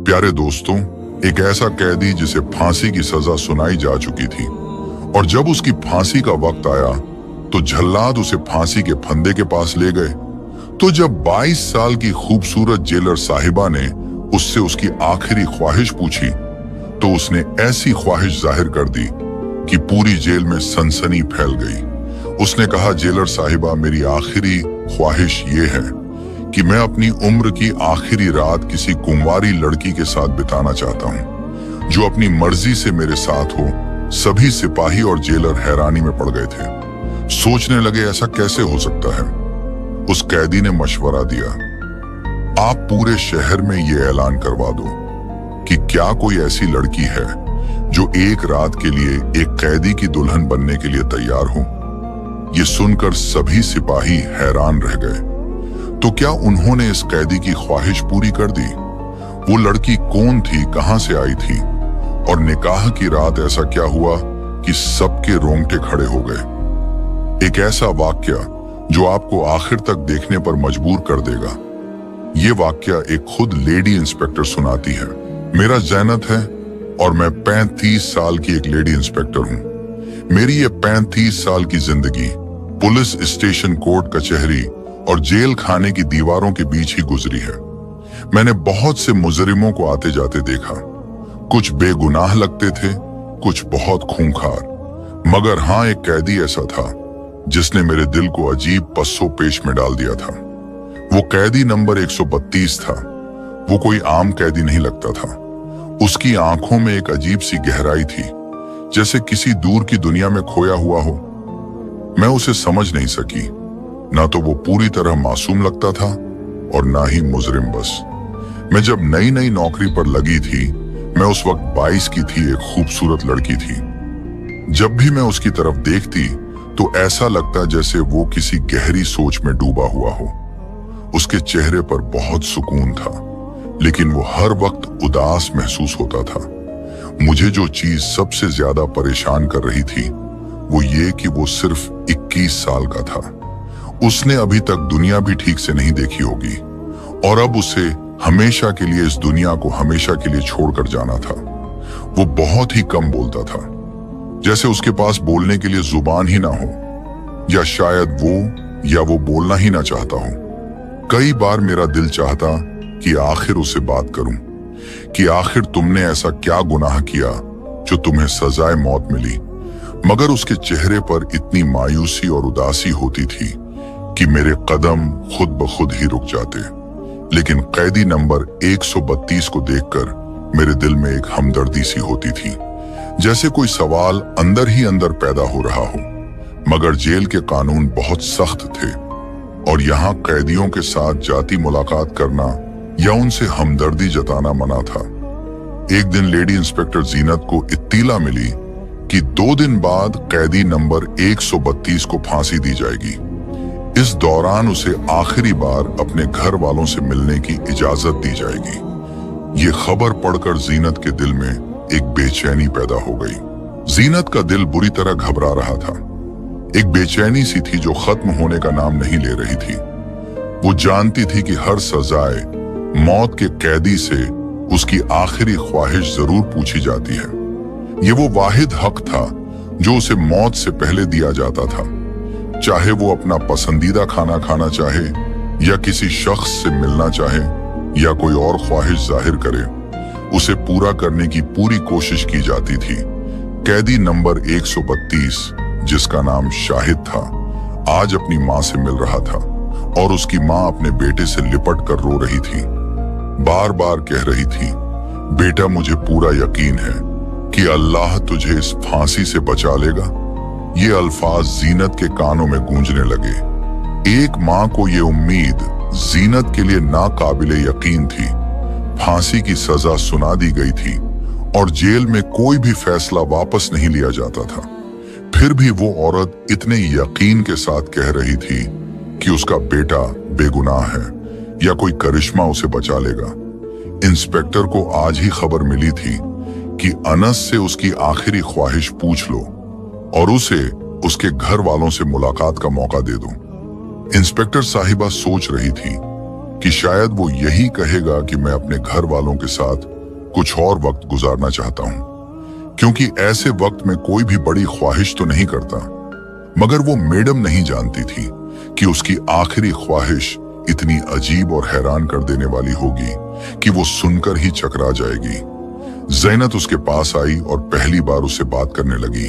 प्यारे दोस्तों, एक ऐसा कैदी जिसे फांसी की सजा सुनाई जा चुकी थी और जब उसकी फांसी का वक्त आया तो जल्लाद उसे फांसी के फंदे के पास ले गए। तो जब 22 साल की खूबसूरत जेलर साहिबा ने उससे उसकी आखिरी ख्वाहिश पूछी तो उसने ऐसी ख्वाहिश जाहिर कर दी कि पूरी जेल में सनसनी फैल गई। उसने कहा, जेलर साहिबा, मेरी आखिरी ख्वाहिश ये है कि मैं अपनी उम्र की आखिरी रात किसी कुंवारी लड़की के साथ बिताना चाहता हूं जो अपनी मर्जी से मेरे साथ हो। सभी सिपाही और जेलर हैरानी में पड़ गए थे, सोचने लगे ऐसा कैसे हो सकता है। उस कैदी ने मशवरा दिया, आप पूरे शहर में ये ऐलान करवा दो कि क्या कोई ऐसी लड़की है जो एक रात के लिए एक कैदी की दुल्हन बनने के लिए तैयार हो। ये सुनकर सभी सिपाही हैरान रह गए। तो क्या उन्होंने इस कैदी की ख्वाहिश पूरी कर दी? वो लड़की कौन थी, कहां से आई थी और निकाह की रात ऐसा क्या हुआ कि सबके रोंगटे खड़े हो गए। एक ऐसा वाक्या जो आपको आखिर तक देखने पर मजबूर कर देगा। ये वाक्या एक खुद लेडी इंस्पेक्टर सुनाती है। मेरा जैनत है और मैं 35 साल की एक लेडी इंस्पेक्टर हूं। मेरी ये 35 साल की जिंदगी पुलिस स्टेशन, कोर्ट कचहरी और जेल खाने की दीवारों के बीच ही गुजरी है। मैंने बहुत से मुजरिमों को आते जाते देखा। कुछ बेगुनाह लगते थे, कुछ बहुत खूंखार। मगर हाँ, एक कैदी ऐसा था जिसने मेरे दिल को अजीब पस्सो पेश में डाल दिया था। वो कैदी नंबर 132 था। वो कोई आम कैदी नहीं लगता था। उसकी आंखों में एक अजीब सी गहराई थी, जैसे किसी दूर की दुनिया में खोया हुआ हो। मैं उसे समझ नहीं सकी। ना तो वो पूरी तरह मासूम लगता था और ना ही मुजरिम। बस मैं जब नई नई नौकरी पर लगी थी, मैं उस वक्त 22 की थी, एक खूबसूरत लड़की थी। जब भी मैं उसकी तरफ देखती तो ऐसा लगता जैसे वो किसी गहरी सोच में डूबा हुआ हो। उसके चेहरे पर बहुत सुकून था, लेकिन वो हर वक्त उदास महसूस होता था। मुझे जो चीज सबसे ज्यादा परेशान कर रही थी वो ये कि वो सिर्फ 21 साल का था। उसने अभी तक दुनिया भी ठीक से नहीं देखी होगी और अब उसे हमेशा के लिए इस दुनिया को हमेशा के लिए छोड़कर जाना था। वो बहुत ही कम बोलता था, जैसे उसके पास बोलने के लिए जुबान ही ना हो, या शायद वो बोलना ही ना चाहता हो। कई बार मेरा दिल चाहता कि आखिर उसे बात करूं कि आखिर तुमने ऐसा क्या गुनाह किया जो तुम्हें सजाए मौत मिली। मगर उसके चेहरे पर इतनी मायूसी और उदासी होती थी कि मेरे कदम खुद ब खुद ही रुक जाते। लेकिन कैदी नंबर 132 को देखकर मेरे दिल में एक हमदर्दी सी होती थी, जैसे कोई सवाल अंदर ही अंदर पैदा हो रहा हो। मगर जेल के कानून बहुत सख्त थे और यहाँ कैदियों के साथ जाती मुलाकात करना या उनसे हमदर्दी जताना मना था। एक दिन लेडी इंस्पेक्टर जीनत को इत्तीला मिली कि 2 दिन बाद कैदी नंबर 132 को फांसी दी जाएगी। इस दौरान उसे आखिरी बार अपने घर वालों से मिलने की इजाजत दी जाएगी। ये खबर पढ़कर जीनत के दिल में एक बेचैनी पैदा हो गई। जीनत का दिल बुरी तरह घबरा रहा था। एक बेचैनी सी थी जो खत्म होने का नाम नहीं ले रही थी। वो जानती थी कि हर सजाए मौत के कैदी से उसकी आखिरी ख्वाहिश जरूर पूछी जाती है। ये वो वाहिद हक था जो उसे मौत से पहले दिया जाता था। चाहे वो अपना पसंदीदा खाना खाना चाहे या किसी शख्स से मिलना चाहे या कोई और ख्वाहिश जाहिर करे, उसे पूरा करने की पूरी कोशिश की जाती थी। कैदी नंबर 132, जिसका नाम शाहिद था, आज अपनी माँ से मिल रहा था और उसकी माँ अपने बेटे से लिपट कर रो रही थी। बार बार कह रही थी, बेटा, मुझे पूरा यकीन है कि अल्लाह तुझे इस फांसी से बचा लेगा। ये अल्फाज जीनत के कानों में गूंजने लगे। एक माँ को ये उम्मीद जीनत के लिए नाकाबिले यकीन थी। फांसी की सजा सुना दी गई थी और जेल में कोई भी फैसला वापस नहीं लिया जाता था। फिर भी वो औरत इतने यकीन के साथ कह रही थी कि उसका बेटा बेगुनाह है या कोई करिश्मा उसे बचा लेगा। इंस्पेक्टर को आज ही खबर मिली थी कि अनस से उसकी आखिरी ख्वाहिश पूछ लो और उसे उसके घर वालों से मुलाकात का मौका दे दो। इंस्पेक्टर साहिबा सोच रही थी कि शायद वो यही कहेगा कि मैं अपने घर वालों के साथ कुछ और वक्त गुजारना चाहता हूं, क्योंकि ऐसे वक्त में कोई भी बड़ी ख्वाहिश तो नहीं करता। मगर वो मैडम नहीं जानती थी कि उसकी आखिरी ख्वाहिश इतनी अजीब और हैरान कर देने वाली होगी कि वो सुनकर ही चकरा जाएगी। ज़ैनत उसके पास आई और पहली बार उससे बात करने लगी।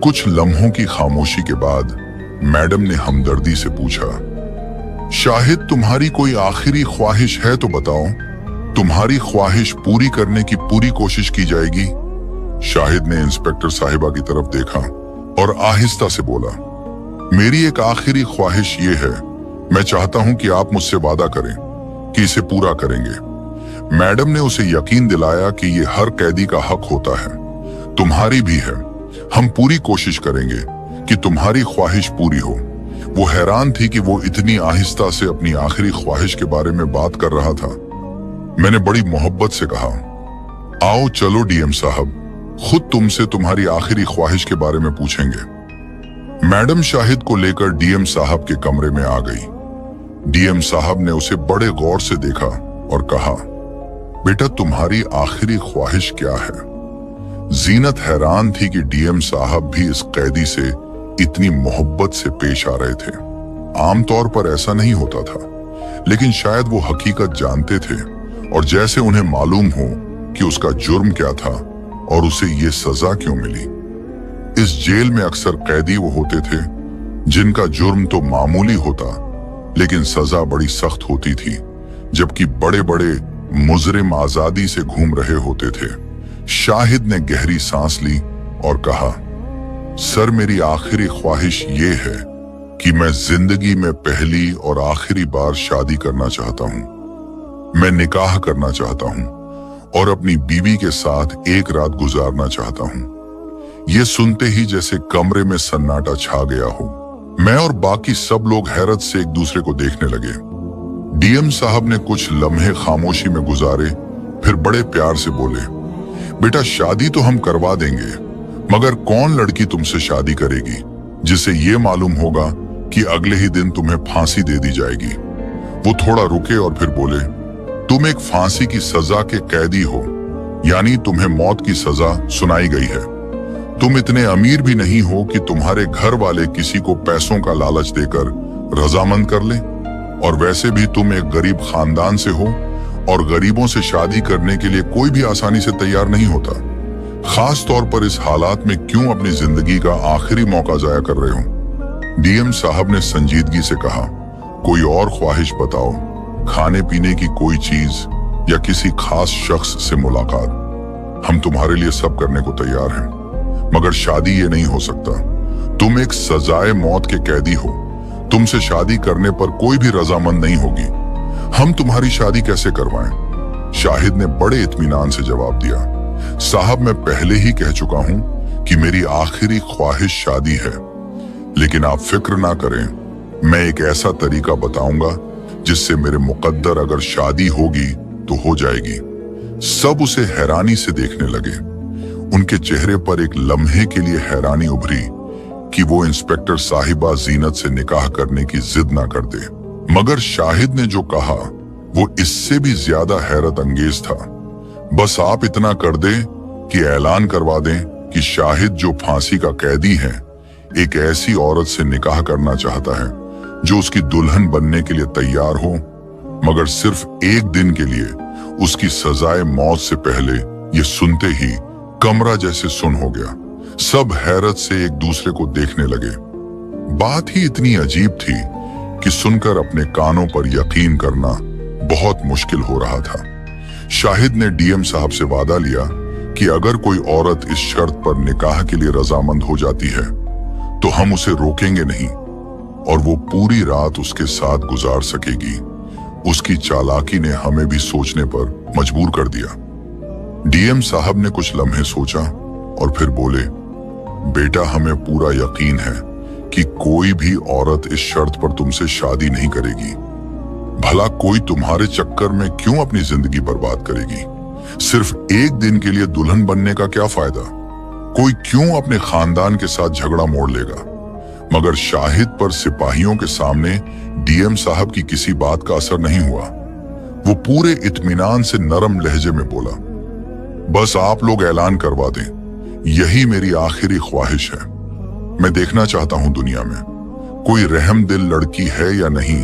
कुछ लम्हों की खामोशी के बाद मैडम ने हमदर्दी से पूछा, शाहिद, तुम्हारी कोई आखिरी ख्वाहिश है तो बताओ, तुम्हारी ख्वाहिश पूरी करने की पूरी कोशिश की जाएगी। शाहिद ने इंस्पेक्टर साहिबा की तरफ देखा और आहिस्ता से बोला, मेरी एक आखिरी ख्वाहिश ये है, मैं चाहता हूं कि आप मुझसे वादा करें कि इसे पूरा करेंगे। मैडम ने उसे यकीन दिलाया कि ये हर कैदी का हक होता है, तुम्हारी भी है। हम पूरी कोशिश करेंगे कि तुम्हारी ख्वाहिश पूरी हो। वो हैरान थी कि वो इतनी आहिस्ता से अपनी आखिरी ख्वाहिश के बारे में बात कर रहा था। मैंने बड़ी मोहब्बत से कहा, आओ चलो डीएम साहब, खुद तुमसे तुम्हारी आखिरी ख्वाहिश के बारे में पूछेंगे। मैडम शाहिद को लेकर डीएम साहब के कमरे में आ गई। डीएम साहब ने उसे बड़े गौर से देखा और कहा, बेटा, तुम्हारी आखिरी ख्वाहिश क्या है? जीनत हैरान थी कि डीएम साहब भी इस कैदी से इतनी मोहब्बत से पेश आ रहे थे। आमतौर पर ऐसा नहीं होता था, लेकिन शायद वो हकीकत जानते थे और जैसे उन्हें मालूम हो कि उसका जुर्म क्या था और उसे ये सजा क्यों मिली। इस जेल में अक्सर कैदी वो होते थे जिनका जुर्म तो मामूली होता, लेकिन सजा बड़ी सख्त होती थी, जबकि बड़े बड़े मुजरिम आजादी से घूम रहे होते थे। शाहिद ने गहरी सांस ली और कहा, सर, मेरी आखिरी ख्वाहिश ये है कि मैं जिंदगी में पहली और आखिरी बार शादी करना चाहता हूं। मैं निकाह करना चाहता हूं और अपनी बीवी के साथ एक रात गुजारना चाहता हूं। ये सुनते ही जैसे कमरे में सन्नाटा छा गया हो। मैं और बाकी सब लोग हैरत से एक दूसरे को देखने लगे। डीएम साहब ने कुछ लम्हे खामोशी में गुजारे, फिर बड़े प्यार से बोले, बेटा, शादी तो हम करवा देंगे, मगर कौन लड़की तुमसे शादी करेगी जिसे ये मालूम होगा कि अगले ही दिन तुम्हें फांसी दे दी जाएगी। वो थोड़ा रुके और फिर बोले, तुम एक फांसी की सजा के कैदी हो, यानी तुम्हें मौत की सजा सुनाई गई है। तुम इतने अमीर भी नहीं हो कि तुम्हारे घर वाले किसी को पैसों का लालच देकर रजामंद कर ले, और वैसे भी तुम एक गरीब खानदान से हो और गरीबों से शादी करने के लिए कोई भी आसानी से तैयार नहीं होता। खास तौर पर इस हालात में क्यों अपनी जिंदगी का आखिरी मौका जाया कर रहे हो? डीएम साहब ने संजीदगी से कहा, कोई और ख्वाहिश बताओ, खाने पीने की कोई चीज या किसी खास शख्स से मुलाकात। हम तुम्हारे लिए सब करने को तैयार हैं, मगर शादी ये नहीं हो सकता। तुम एक सजाए मौत के कैदी हो, तुमसे शादी करने पर कोई भी रजामंद नहीं होगी। हम तुम्हारी शादी कैसे करवाएं? शाहिद ने बड़े इत्मीनान से जवाब दिया, साहब, मैं पहले ही कह चुका हूं कि मेरी आखिरी ख्वाहिश शादी है, लेकिन आप फिक्र ना करें, मैं एक ऐसा तरीका बताऊंगा जिससे मेरे मुकद्दर अगर शादी होगी तो हो जाएगी। सब उसे हैरानी से देखने लगे। उनके चेहरे पर एक लम्हे के लिए हैरानी उभरी कि वो इंस्पेक्टर साहिबा जीनत से निकाह करने की जिद ना कर दे, मगर शाहिद ने जो कहा वो इससे भी ज्यादा हैरत अंगेज था। बस आप इतना कर दें कि ऐलान करवा दें कि शाहिद, जो फांसी का कैदी है, एक ऐसी औरत से निकाह करना चाहता है जो उसकी दुल्हन बनने के लिए तैयार हो, मगर सिर्फ एक दिन के लिए। उसकी सजाए मौत से पहले ये सुनते ही कमरा जैसे सुन हो गया। सब हैरत से एक दूसरे को देखने लगे। बात ही इतनी अजीब थी कि सुनकर अपने कानों पर यकीन करना बहुत मुश्किल हो रहा था। शाहिद ने डीएम साहब से वादा लिया कि अगर कोई औरत इस शर्त पर निकाह के लिए रजामंद हो जाती है तो हम उसे रोकेंगे नहीं और वो पूरी रात उसके साथ गुजार सकेगी। उसकी चालाकी ने हमें भी सोचने पर मजबूर कर दिया। डीएम साहब ने कुछ लम्हे सोचा और फिर बोले, बेटा, हमें पूरा यकीन है कि कोई भी औरत इस शर्त पर तुमसे शादी नहीं करेगी। भला कोई तुम्हारे चक्कर में क्यों अपनी जिंदगी बर्बाद करेगी? सिर्फ एक दिन के लिए दुल्हन बनने का क्या फायदा? कोई क्यों अपने खानदान के साथ झगड़ा मोड़ लेगा? मगर शाहिद पर सिपाहियों के सामने डीएम साहब की किसी बात का असर नहीं हुआ। वो पूरे इत्मीनान से नरम लहजे में बोला, बस आप लोग ऐलान करवा दें, यही मेरी आखिरी ख्वाहिश है। मैं देखना चाहता हूं दुनिया में कोई रहमदिल लड़की है या नहीं।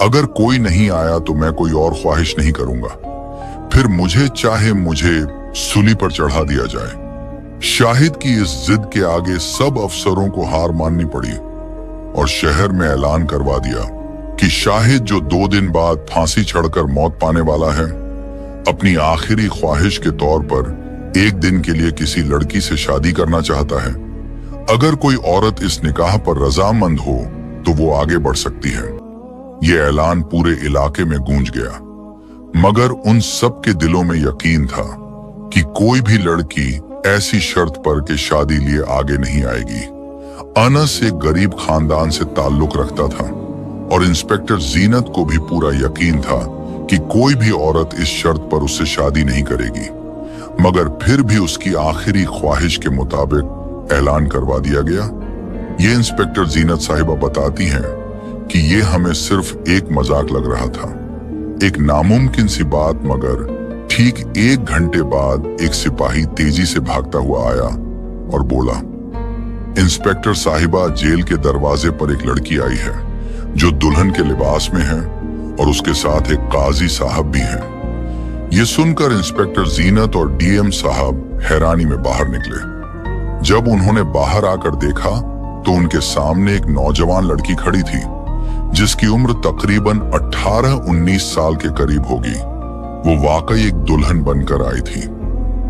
अगर कोई नहीं आया तो मैं कोई और ख्वाहिश नहीं करूंगा, फिर मुझे चाहे मुझे सूली पर चढ़ा दिया जाए। शाहिद की इस जिद के आगे सब अफसरों को हार माननी पड़ी और शहर में ऐलान करवा दिया कि शाहिद, जो 2 दिन बाद फांसी चढ़कर मौत पाने वाला है, अपनी आखिरी ख्वाहिश के तौर पर 1 दिन के लिए किसी लड़की से शादी करना चाहता है। अगर कोई औरत इस निकाह पर रजामंद हो तो वो आगे बढ़ सकती है। ये ऐलान पूरे इलाके में गूंज गया, मगर उन सब के दिलों में यकीन था कि कोई भी लड़की ऐसी शर्त पर कि शादी लिए आगे नहीं आएगी। अनस एक गरीब खानदान से ताल्लुक रखता था और इंस्पेक्टर जीनत को भी पूरा यकीन था कि कोई भी औरत इस शर्त पर उससे शादी नहीं करेगी। मगर फिर भी उसकी आखिरी ख्वाहिश के मुताबिक ऐलान करवा दिया गया। ये इंस्पेक्टर जीनत साहिबा बताती हैं कि ये हमें सिर्फ एक मजाक लग रहा था, एक नामुमकिन सी बात, मगर ठीक 1 घंटे बाद एक सिपाही तेजी से भागता हुआ आया और बोला, इंस्पेक्टर साहिबा, जेल के दरवाजे पर एक लड़की आई है जो दुल्हन के लिबास में है और उसके साथ एक काजी साहब भी हैं। ये सुनकर इंस्पेक्टर जीनत और डीएम साहब हैरानी में बाहर निकले। जब उन्होंने बाहर आकर देखा तो उनके सामने एक नौजवान लड़की खड़ी थी जिसकी उम्र तकरीबन 18-19 साल के करीब होगी। वो वाकई एक दुल्हन बनकर आई थी,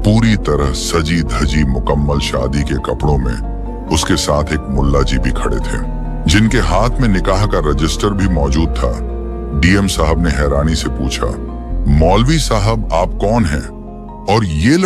पूरी तरह सजी धजी मुकम्मल शादी के कपड़ों में। उसके साथ एक मुल्ला जी भी खड़े थे जिनके हाथ में निकाह का रजिस्टर भी मौजूद था। डीएम साहब ने हैरानी से पूछा, मौलवी साहब, आप कौन हैं और ये